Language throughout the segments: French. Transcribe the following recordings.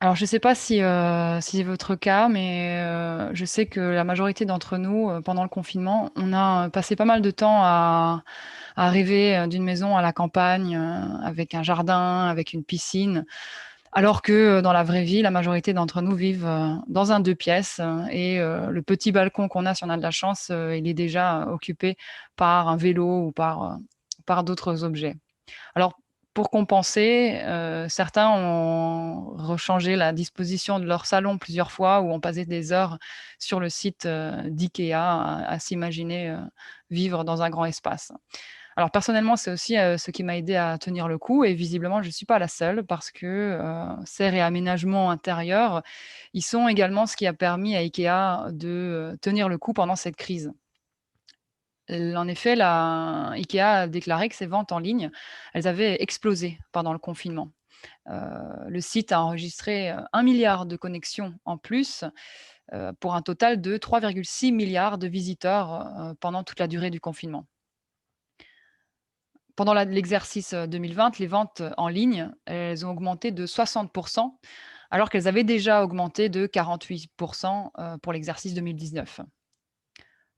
Alors je ne sais pas si c'est votre cas, mais je sais que la majorité d'entre nous, pendant le confinement, on a, passé pas mal de temps à rêver, d'une maison à la campagne, avec un jardin, avec une piscine. Alors que, dans la vraie vie, la majorité d'entre nous vivent, dans un 2 pièces, et le petit balcon qu'on a, si on a de la chance, il est déjà occupé par un vélo ou par d'autres objets. Alors, pour compenser, certains ont rechangé la disposition de leur salon plusieurs fois ou ont passé des heures sur le site, d'IKEA à s'imaginer, vivre dans un grand espace. Alors personnellement, c'est aussi, ce qui m'a aidé à tenir le coup et visiblement je ne suis pas la seule parce que, ces réaménagements intérieurs, ils sont également ce qui a permis à IKEA de, tenir le coup pendant cette crise. En effet, la IKEA a déclaré que ses ventes en ligne, elles avaient explosé pendant le confinement. Heu, le site a enregistré, 1 000 000 de connexions en plus, pour un total de 3,6 milliards de visiteurs, pendant toute la durée du confinement. Pendant l'exercice, 2020, les ventes, en ligne, elles ont augmenté de 60 alors qu'elles avaient déjà augmenté de 48 pour l'exercice 2019.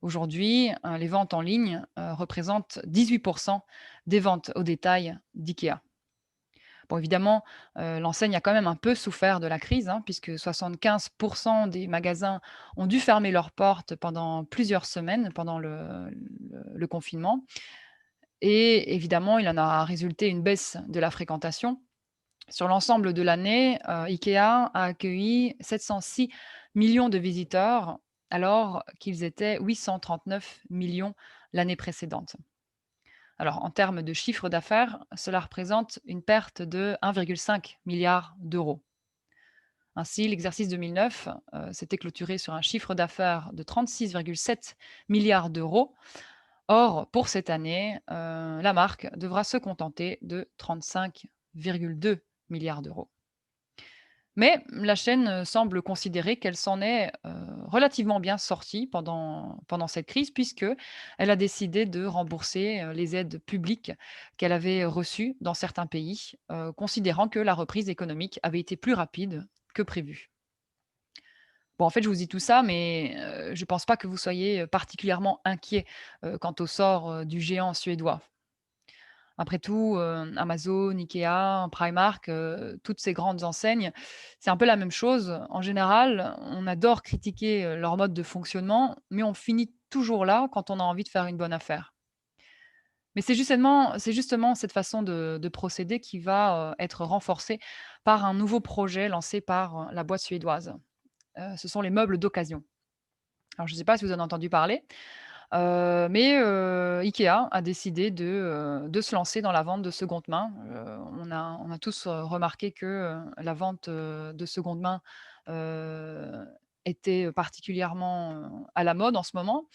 Aujourd'hui, les ventes en ligne, représentent 18 des ventes au détail d'IKEA. Bon évidemment, l'enseigne a quand même un peu souffert de la crise, hein, puisque 75 des magasins ont dû fermer leurs portes pendant plusieurs semaines pendant le confinement et évidemment, il en a résulté une baisse de la fréquentation. Sur l'ensemble de l'année, IKEA a accueilli 706 millions de visiteurs, alors qu'ils étaient 839 millions l'année précédente. Alors, en termes de chiffre d'affaires, cela représente une perte de 1,5 milliard d'euros. Ainsi, l'exercice 2009 s'était clôturé sur un chiffre d'affaires de 36,7 milliards d'euros. Or, pour cette année, la marque devra se contenter de 35,2 milliards d'euros. Mais la chaîne, semble considérer qu'elle s'en est, relativement bien sortie pendant cette crise puisque elle a décidé de rembourser, les aides publiques qu'elle avait reçues dans certains pays, considérant que la reprise économique avait été plus rapide que prévu. Bon, en fait, je vous dis tout ça, mais je ne pense pas que vous soyez, particulièrement inquiet quant au sort, du géant suédois. Après tout, Amazon, IKEA, Primark, toutes ces grandes enseignes, c'est un peu la même chose. En général, on adore critiquer, leur mode de fonctionnement, mais on finit toujours là quand on a envie de faire une bonne affaire. Mais c'est justement cette façon de procéder qui va, être renforcée par un nouveau projet lancé par, la boîte suédoise. Ce sont les meubles d'occasion. Alors je ne sais pas si vous en avez entendu parler? Mais IKEA a décidé de se lancer dans la vente de seconde main. On a tous, remarqué que, la vente, de seconde main, heu, était particulièrement, à la mode en ce moment,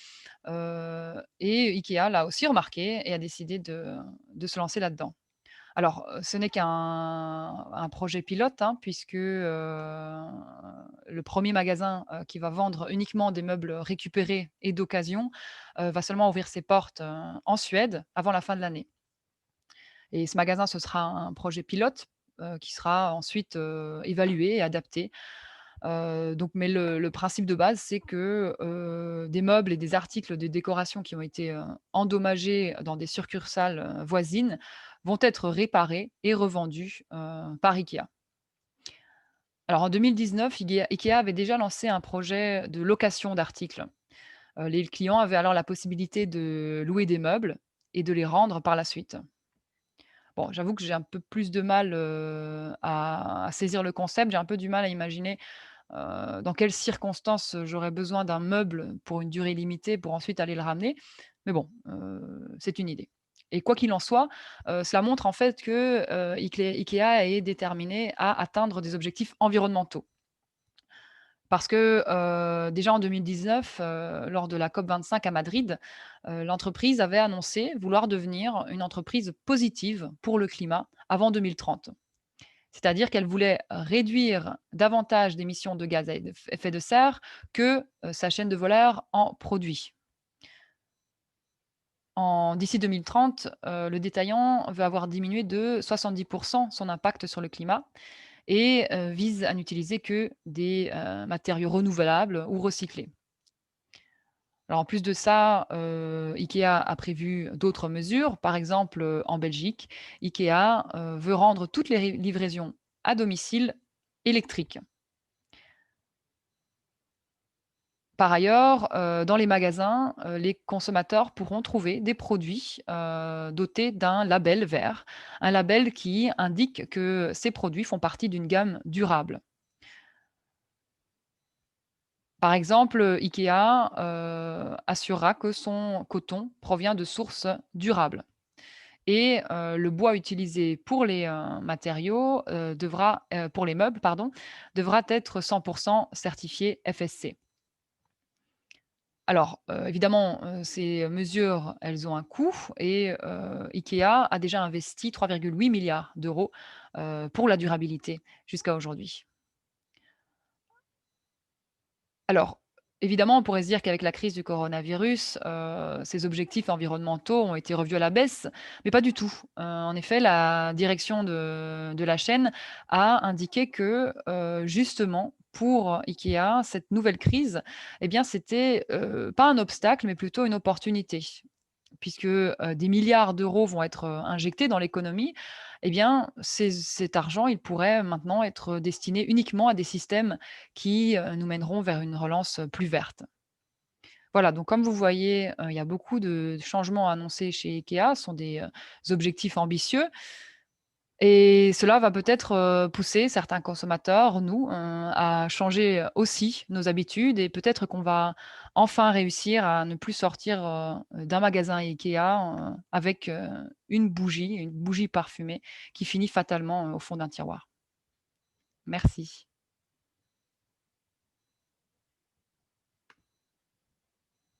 et IKEA l'a aussi remarqué et a décidé de se lancer là-dedans. Alors, ce n'est qu'un projet pilote, hein, puisque, le premier magasin, qui va vendre uniquement des meubles récupérés et d'occasion, va seulement ouvrir ses portes, en Suède avant la fin de l'année et ce magasin, ce sera un projet pilote, qui sera ensuite, évalué et adapté. Donc mais le principe de base, c'est que, des meubles et des articles de décoration qui ont été, endommagés dans des succursales, voisines vont être réparés et revendus, par IKEA. Alors en 2019, IKEA avait déjà lancé un projet de location d'articles. Les clients avaient alors la possibilité de louer des meubles et de les rendre par la suite. Bon, j'avoue que j'ai un peu plus de mal, à saisir le concept. J'ai un peu du mal à imaginer, dans quelles circonstances, j'aurais besoin d'un meuble pour une durée limitée pour ensuite aller le ramener. Mais bon, c'est une idée et quoi qu'il en soit, cela montre en fait que, IKEA est déterminé à atteindre des objectifs environnementaux. Parce que, déjà en 2019, lors de la COP25 à Madrid, l'entreprise avait annoncé vouloir devenir une entreprise positive pour le climat avant 2030. C'est-à-dire qu'elle voulait réduire davantage d'émissions de gaz à effet de serre que, sa chaîne de valeur en produit. D'ici 2030, le détaillant veut avoir diminué de 70 son impact sur le climat et vise à n'utiliser que des, matériaux renouvelables ou recyclés. Alors en plus de ça, IKEA a prévu d'autres mesures. Par exemple, en Belgique, IKEA, veut rendre toutes les livraisons à domicile électriques. Par ailleurs, dans les magasins, les consommateurs pourront trouver des produits, dotés d'un label vert, un label qui indique que ces produits font partie d'une gamme durable. Par exemple, IKEA, assurera que son coton provient de sources durables et le bois utilisé pour les, matériaux, pour les meubles, pardon, devra être 100 certifié FSC. Alors, évidemment, ces mesures, elles ont un coût et IKEA a déjà investi 3,8 milliards d'euros pour la durabilité jusqu'à aujourd'hui. Alors, évidemment, on pourrait se dire qu'avec la crise du coronavirus, ces objectifs environnementaux ont été revus à la baisse, mais pas du tout. En effet, la direction de la chaîne a indiqué que, justement, pour IKEA, cette nouvelle crise, eh bien, c'était, pas un obstacle, mais plutôt une opportunité. Puisque, des milliards d'euros vont être, injectés dans l'économie, eh bien, cet argent, il pourrait maintenant être destiné uniquement à des systèmes qui, nous mèneront vers une relance, plus verte. Voilà, donc comme vous voyez, il y a beaucoup de changements annoncés chez IKEA, ce sont des, objectifs ambitieux et cela va peut-être, pousser certains consommateurs, nous, à changer, aussi nos habitudes et peut-être qu'on va enfin réussir à ne plus sortir, d'un magasin IKEA, avec, une bougie parfumée qui finit fatalement, au fond d'un tiroir. Merci.